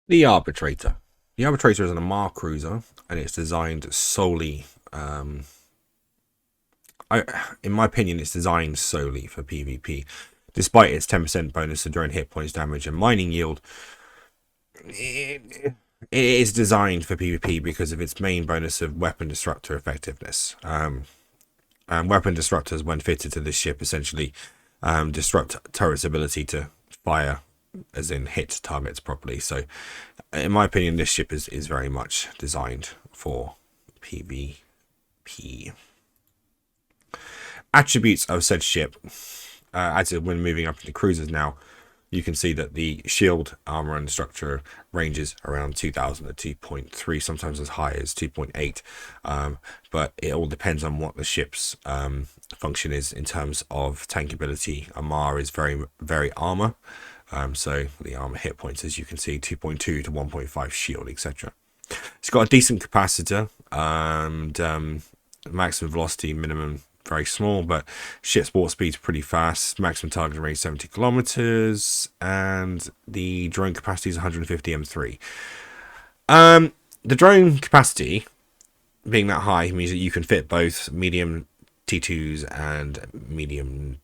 The Arbitrator. The Arbitrator is an Amar cruiser, and it's designed solely, in my opinion, it's designed solely for PvP. Despite its 10% bonus to drone hit points, damage, and mining yield, it is designed for PvP because of its main bonus of weapon disruptor effectiveness. Weapon disruptors, when fitted to this ship, essentially disrupt turrets' ability to fire, as in hit targets properly. So, in my opinion, this ship is very much designed for PvP. Attributes of said ship, as when moving up into cruisers now, you can see that the shield, armor, and structure ranges around 2000 to 2.3, sometimes as high as 2.8. But it all depends on what the ship's function is in terms of tankability. Amar is very armor. So the armor hit points, as you can see, 2.2 to 1.5 shield, etc. It's got a decent capacitor and maximum velocity, minimum very small, but ship sport speed's pretty fast. Maximum target range 70 kilometers, and the drone capacity is 150 M3. The drone capacity being that high means that you can fit both medium T2s and medium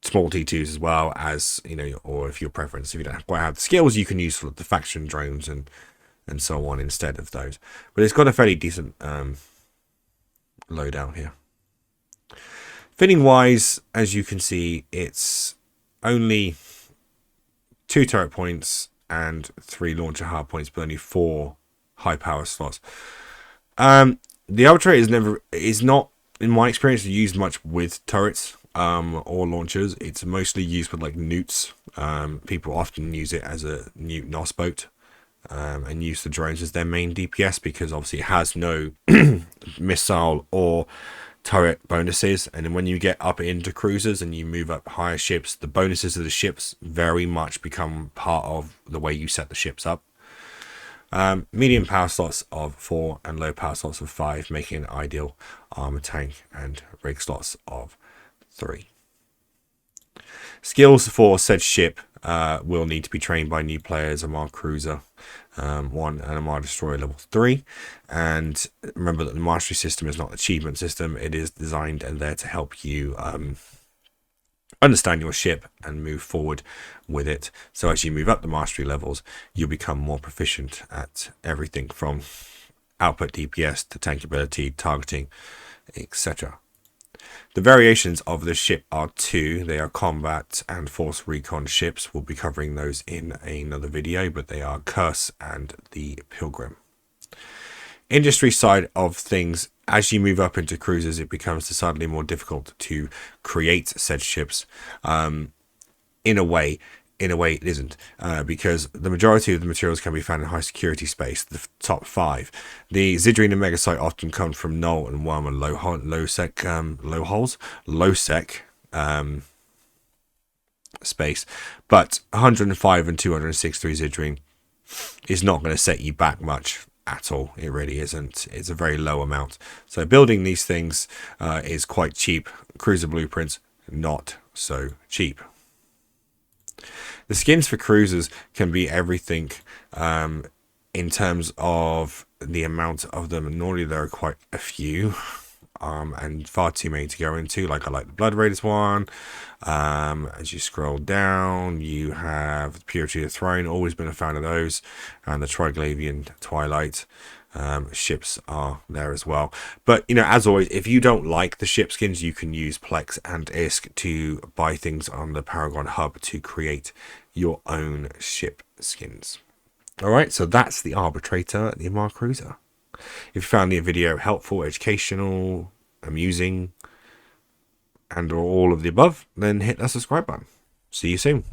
small T2s, as well as, or if your preference, if you don't quite have the skills, you can use sort of the faction drones and so on instead of those. But it's got a fairly decent loadout here. Fitting wise, as you can see, it's only 2 turret points and 3 launcher hard points, but only 4 high power slots. The Arbitrator is not, in my experience, used much with turrets or launchers. It's mostly used with like newts. People often use it as a newt NOS boat. And use the drones as their main DPS, because obviously it has no missile or turret bonuses. And then when you get up into cruisers and you move up higher ships, the bonuses of the ships very much become part of the way you set the ships up. Medium power slots of 4 and low power slots of 5, making an ideal armor tank, and rig slots of 3. Skills for said ship will need to be trained by new players. Amar Cruiser 1 and Amar Destroyer level 3. And remember that the mastery system is not an achievement system. It is designed and there to help you understand your ship and move forward with it. So as you move up the mastery levels, you'll become more proficient at everything from output DPS to tankability, targeting, etc. The variations of the ship are 2. They are combat and force recon ships. We'll be covering those in another video, but they are Curse and the Pilgrim. Industry side of things, as you move up into cruisers, it becomes decidedly more difficult to create said ships. In a way it isn't, because the majority of the materials can be found in high security space, the top 5. The Zidrine and Megasite often come from null and worm and low sec space, but 105 and 263 Zidrine is not going to set you back much at all. It really isn't. It's a very low amount. So building these things is quite cheap. Cruiser blueprints, not so cheap. The skins for cruisers can be everything in terms of the amount of them. Normally there are quite a few, and far too many to go into. Like I like the Blood Raiders one. As you scroll down, you have the Purity of the Throne. Always been a fan of those, and the Triglavian Twilight ships are there as well. But as always, if you don't like the ship skins, you can use Plex and ISK to buy things on the Paragon hub to create your own ship skins. Alright, so that's the Arbitrator, the Amar Cruiser. If you found the video helpful, educational, amusing, and all of the above, then hit that subscribe button. See you soon.